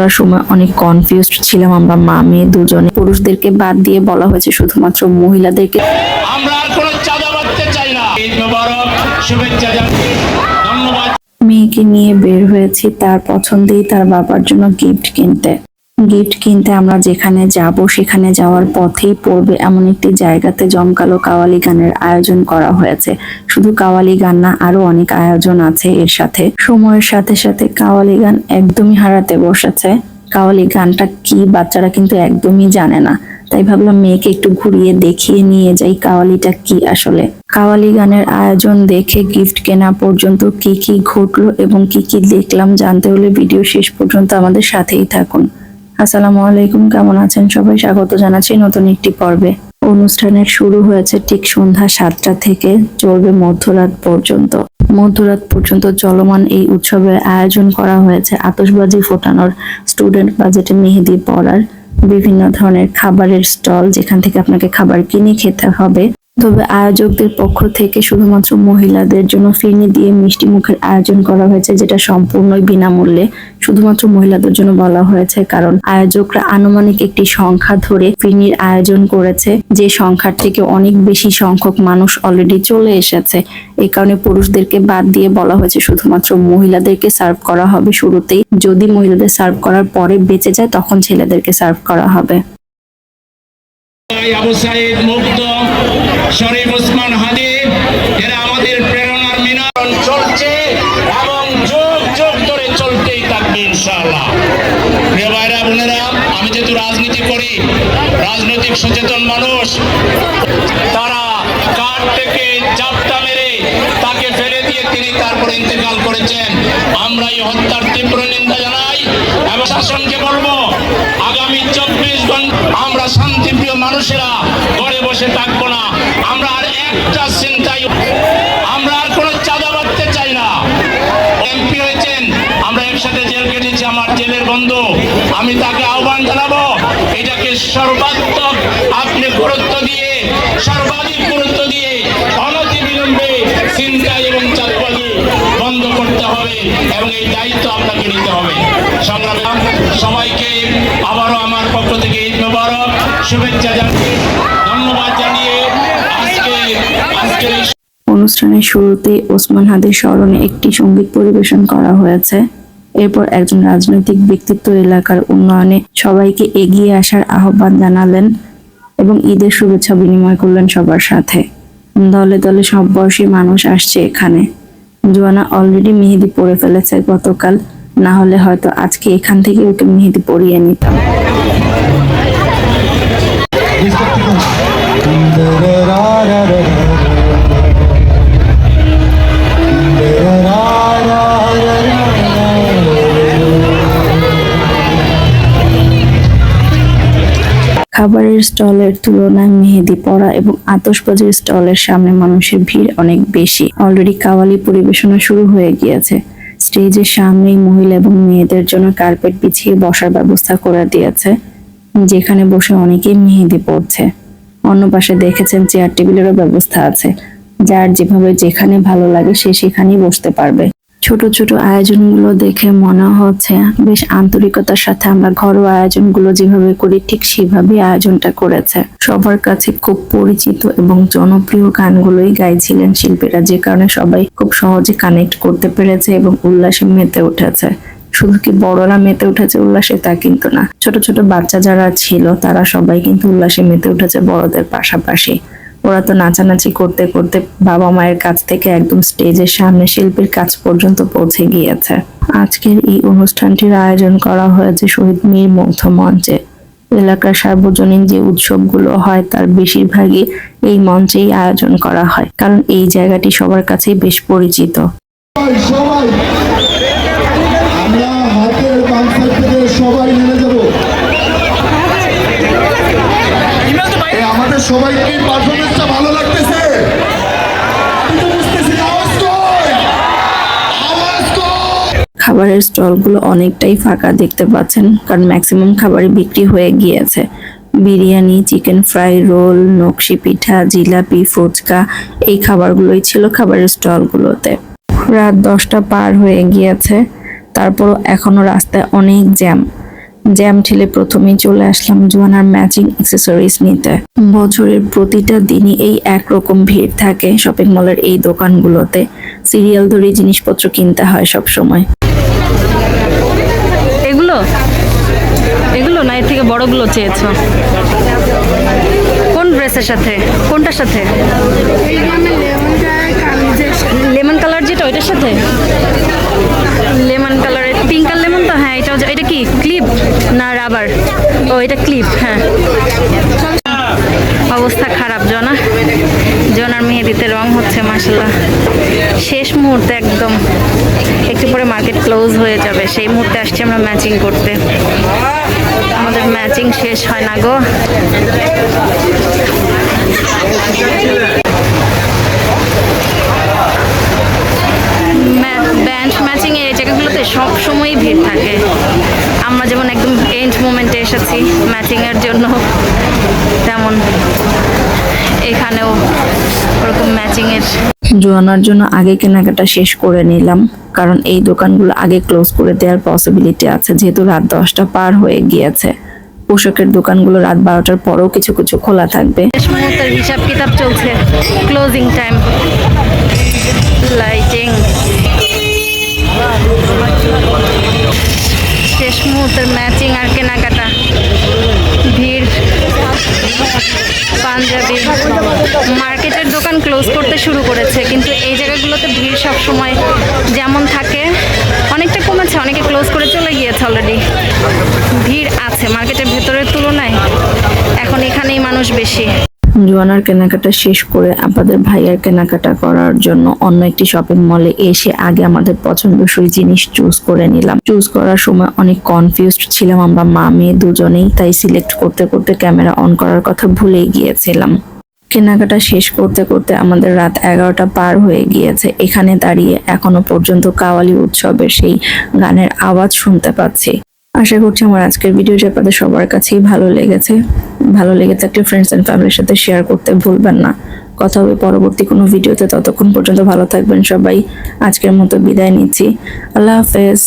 করার সময় অনেক কনফিউজড ছিলাম আমরা মা মেয়ে দুজনে। পুরুষদেরকে বাদ দিয়ে বলা হয়েছে শুধুমাত্র মহিলাদেরকে। আমরা আর কোনো চাঁদা বাঁধতে চাই না। ঈদ মোবারক, শুভেচ্ছা জানাচ্ছি, ধন্যবাদ। মেয়েকে নিয়ে বের হয়েছি তার পছন্দেই তার বাবার জন্য গিফট কিনতে আমরা যেখানে যাব সেখানে যাওয়ার পথেই পড়বে এমন একটি জায়গাতে জমকালো কাওয়ালি গানের আয়োজন করা হয়েছে। শুধু কাওয়ালি গান না, আরো অনেক আয়োজন আছে এর সাথে। সময়ের সাথে সাথে কাওয়ালি গান একদমই হারাতে বসেছে। কাওয়ালি গানটা কি বাচ্চারা কিন্তু একদমই জানে না, তাই ভাবলাম মেয়েকে একটু ঘুরিয়ে দেখিয়ে নিয়ে যাই কাওয়ালিটা কি আসলে। কাওয়ালি গানের আয়োজন দেখে গিফট কেনা পর্যন্ত কি কি ঘটলো এবং কি কি দেখলাম জানতে হলে ভিডিও শেষ পর্যন্ত আমাদের সাথেই থাকুন। আসসালামু আলাইকুম, কেমন আছেন সবাই? স্বাগত জানাচ্ছি নতুন একটি পর্বে। অনুষ্ঠানের শুরু হয়েছে ঠিক সন্ধ্যা 7টা থেকে, চলবে মধ্যরাত পর্যন্ত চলমান এই উৎসবের আয়োজন করা হয়েছে আতশবাজি ফোটানোর, স্টুডেন্ট বাজেটে মেহেদি পড়ার, বিভিন্ন ধরনের খাবারের স্টল যেখান থেকে আপনাকে খাবার কিনে খেতে হবে। তবে আয়োজকদের পক্ষ থেকে শুধুমাত্র মহিলাদের জন্য ফিরনি দিয়ে মিষ্টি মুখের আয়োজন করা হয়েছে, যেটা সম্পূর্ণই বিনামূল্যে। শুধুমাত্র মহিলাদের জন্য বলা হয়েছে কারণ আয়োজকরা আনুমানিক একটি সংখ্যা ধরে ফিরনির আয়োজন করেছে, যে সংখ্যার থেকে অনেক বেশি সংখ্যক মানুষ অলরেডি চলে এসেছে। এই কারণে পুরুষদেরকে বাদ দিয়ে বলা হয়েছে শুধুমাত্র মহিলাদেরকে সার্ভ করা হবে শুরুতেই। যদি মহিলাদের সার্ভ করার পরে বেঁচে যায় তখন ছেলেদেরকে সার্ভ করা হবে। আবু সাইদ মুগ্ধ, শরীফ ওসমান হাদি, এরা আমাদের প্রেরণার মিনার চলছে এবং যুগ যুগ ধরে চলতেই থাকবে ইনশাআল্লাহ। প্রিয় ভাইরা বোনেরা, আমি যেহেতু রাজনীতি করি, রাজনৈতিক সচেতন মানুষ, তারা কাঠ থেকে চাপটা মেরে তাকে ফেলে দিয়ে তিনি তারপরে ইন্তেকাল করেছেন। আমরা এই হত্যার তীব্র নিন্দা জানাই এবং শাসনকে বলবো আগামী 24 ঘন্টা আমরা শান্তিপ্রিয় মানুষেরা ঘরে বসে থাকবো না। আমরা আর একটা চিন্তাই, আমরা আর কোনো চাঁদা বাঁধতে চাই না। এমপি হয়েছেন, আমরা একসাথে জেল কেটেছি, আমার জেলের বন্ধু, আমি তাকে আহ্বান জানাবো এটাকে সর্বাত্মক আপনি গুরুত্ব দিয়ে, সর্বাধিক গুরুত্ব দিয়ে অনতি বিলম্বে চিন্তা এবং চাঁদাবাজি বন্ধ করতে হবে এবং এই দায়িত্ব আপনাকে নিতে হবে। সংগ্রামী সবাইকে আবারও আমার পক্ষ থেকে ঈদ মোবারক, শুভেচ্ছা জানিয়ে, ধন্যবাদ জানিয়ে আজকের অনুষ্ঠানের শুরুতেই ওসমান হাদির স্মরণে একটি সঙ্গীত পরিবেশন করা হয়েছে। এরপর একজন রাজনৈতিক ব্যক্তিত্ব এলাকার উন্নয়নে সবাইকে এগিয়ে আসার আহ্বান জানালেন এবং ঈদের শুভেচ্ছা বিনিময় করলেন সবার সাথে। দলে দলে সব বয়সী মানুষ আসছে এখানে। জোয়ানা অলরেডি মেহেদি পরে ফেলেছে গতকাল, না হলে হয়তো আজকে এখান থেকে ওকে মেহেদি পরিয়ে নিতাম। খাবারের স্টলের তুলনায় মেহেদি পড়া এবং আতশবাজির স্টলের সামনে মানুষের ভিড় অনেক বেশি। অলরেডি কাওয়ালি পরিবেশনা শুরু হয়ে গিয়েছে। স্টেজের সামনেই মহিলা এবং মেয়েদের জন্য কার্পেট বিছিয়ে বসার ব্যবস্থা করে দিয়েছে, যেখানে বসে অনেকেই মেহেদি পড়ছে। অন্য পাশে দেখেছেন চেয়ার টেবিলেরও ব্যবস্থা আছে, যার যেভাবে যেখানে ভালো লাগে সে সেখানেই বসতে পারবে। ছোট ছোট আয়োজনগুলো দেখে মনে হচ্ছে বেশ আন্তরিকতার সাথে আমরা ঘরোয়া আয়োজনগুলো যেভাবে করি ঠিক সেভাবে আয়োজনটা করেছে। সবার কাছে খুব পরিচিত এবং জনপ্রিয় গানগুলোই গাইছিলেন শিল্পীরা, যে কারণে সবাই খুব সহজে কানেক্ট করতে পেরেছে এবং উল্লাসে মেতে উঠেছে। শুধু কি বড়রা মেতে উঠেছে উল্লাসে তা কিন্তু না, ছোট ছোট বাচ্চা যারা ছিল তারা সবাই কিন্তু উল্লাসে মেতে উঠেছে বড়দের পাশাপাশি। ওরা তো নাচানাচি করতে করতে বাবা মায়ের কাছ থেকে একদম স্টেজের সামনে শিল্পীর কাছ পর্যন্ত পৌঁছে গিয়েছে। আজকের এই অনুষ্ঠানটির আয়োজন করা হয়েছে শহীদ মীর মুগ্ধ মঞ্চে। এলাকার সার্বজনীন যে উৎসবগুলো হয় তার বেশিরভাগই এই মঞ্চেই আয়োজন করা হয়, কারণ এই জায়গাটি সবার কাছেই বেশ পরিচিত। সবাইকে পারফরমেন্সটা ভালো লাগতেছে? খাবারের স্টলগুলো অনেকটাই ফাঁকা দেখতে পাচ্ছেন, কারণ ম্যাক্সিমাম খাবারই বিক্রি হয়ে গিয়েছে। বিরিয়ানি, চিকেন ফ্রাই, রোল, নকশি পিঠা, জিলাপি, ফুচকা এই খাবারগুলোই ছিল খাবারের স্টলগুলোতে। রাত 10টা পার হয়ে গিয়েছে, তারপরও এখনো রাস্তায় অনেক জ্যাম। জ্যাম ঠেলে প্রথমেই চলে আসলাম জোয়ানার ম্যাচিং অ্যাক্সেসরিজ নিতে। বছরের প্রতিটা দিনই এই একরকম ভিড় থাকে শপিং মলের এই দোকানগুলোতে। সিরিয়াল ধরে জিনিসপত্র কিনতে হয় সব সময়। এগুলো এগুলো না, এর থেকে বড়গুলো চেয়েছো? কোন ড্রেসের সাথে, কোনটার সাথে? লেমন কালার যেটা, ওইটার সাথে? লেমন কালারের, পিঙ্ক আর লেমন তো, হ্যাঁ এটা এটা কি ক্লিপ না রাবার? ও এটা ক্লিপ, হ্যাঁ। অবস্থা খারাপ জনা, জনার মেহেদিতে রং হচ্ছে মাশাআল্লাহ। শেষ মুহূর্তে একদম, একটু পরে মার্কেট ক্লোজ হয়ে যাবে, সেই মুহূর্তে আসছি আমরা ম্যাচিং করতে। আমাদের ম্যাচিং শেষ হয় না গো। ব্যান্ড ম্যাচিং এর জায়গাগুলোতে সব সময়ই ভিড় থাকে। আমরা যেমন একদম এন্ড মোমেন্টে এসেছি ম্যাচিং এর জন্য, তেমন এখানেও ওরকম ম্যাচিং এর। জোয়ানার জন্য আগে কেনাকাটা শেষ করে নিলাম, কারণ এই দোকানগুলো আগে ক্লোজ করে দেওয়ার পসিবিলিটি আছে, যেহেতু রাত 10টা পার হয়ে গিয়েছে। পোশাকের দোকানগুলো রাত 12টার পরেও কিছু কিছু খোলা থাকবে। শেষ মুহূর্তের হিসাব কিতাব চলছে, ক্লোজিং টাইম, লাইটিং, শেষ মুহূর্তের ম্যাচিং আর কেনাকাটা, ভিড়। পাঞ্জাবি মার্কেটের দোকান ক্লোজ করতে শুরু করেছে, কিন্তু এই জায়গাগুলোতে ভিড় সব সময় যেমন থাকে, অনেকটা কমেছে, অনেকে ক্লোজ করে চলে গিয়েছে অলরেডি। ভিড় আছে মার্কেটের ভেতরের তুলনায়, এখন এখানেই মানুষ বেশি। জোয়ানার কেনাকাটা শেষ করে আমাদের ভাইয়ার কেনাকাটা করার জন্য অন্য একটি শপিং মলে এসে আগে আমাদের পছন্দসই জিনিস চুজ করে নিলাম। চুজ করার সময় অনেক কনফিউজড ছিলাম আমরা মা মেয়ে দুজনেই, তাই সিলেক্ট করতে করতে ক্যামেরা অন করার কথা ভুলেই গিয়েছিলাম। কেনাকাটা শেষ করতে করতে আমাদের রাত 11টা পার হয়ে গিয়েছে। এখানে দাঁড়িয়ে এখনো পর্যন্ত কাওয়ালি উৎসবের সেই গানের আওয়াজ শুনতে পাচ্ছি। আশা করছি আমার আজকের ভিডিওটি আপনাদের সবার কাছেই ভালো লেগেছে। ভালো লেগে থাকলে ফ্রেন্ডস এন্ড ফ্যামিলির সাথে শেয়ার করতে ভুলবেন না। কথা হবে পরবর্তী কোনো ভিডিওতে, ততক্ষণ পর্যন্ত ভালো থাকবেন সবাই। আজকের মতো বিদায় নিচ্ছি, আল্লাহ হাফেজ।